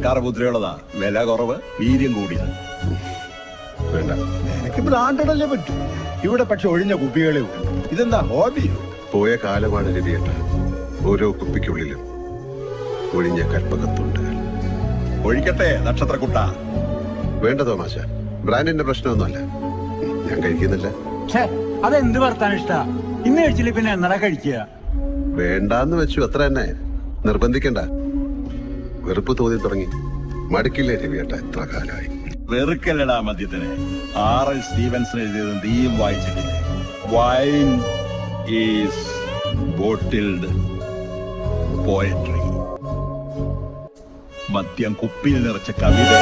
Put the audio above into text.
സർക്കാർ മുദ്രയുള്ളതാ. വില കുറവ്, വീര്യം കൂടിയത്. വേണ്ട, നിനക്ക് ബ്രാൻഡഡല്ലേ പറ്റൂ. ഇവിടെ പക്ഷെ ഒഴിഞ്ഞ കുപ്പികളെ ഉള്ളൂ. ഇതെന്താ ഹോബിയോ? പോയ കാലമാണ് രവിയേട്ട. ഓരോ കുപ്പിക്കുള്ളിലും ഒഴിഞ്ഞ കൽപ്പകത്തുണ്ടുകൾ. ഒഴിക്കട്ടെ നക്ഷത്രക്കുട്ട. വേണ്ട തോമാശ, ബ്രാൻഡിന്റെ പ്രശ്നമൊന്നുമല്ല. ഞാൻ കഴിക്കുന്നില്ല. അതെന്ത് വർത്താൻ ഇഷ്ടാ? ഇന്ന് കഴിച്ചില്ല പിന്നെ എന്നടാ കഴിക്കുക? വേണ്ടാന്ന് വെച്ചു, അത്ര തന്നെ. നിർബന്ധിക്കണ്ട. വെറുപ്പ് തോന്നി തുടങ്ങി. മടുക്കില്ലേ രവിയേട്ട? എത്ര കാലമായി. വെറുക്കല്ലടാ മദ്യത്തിന്. R.L. സ്റ്റീവൻസൺ എഴുതിയത് നീയും വായിച്ചിട്ടില്ലേ? Wine is bottled poetry. മദ്യം കുപ്പിയിൽ നിറച്ച കവിത.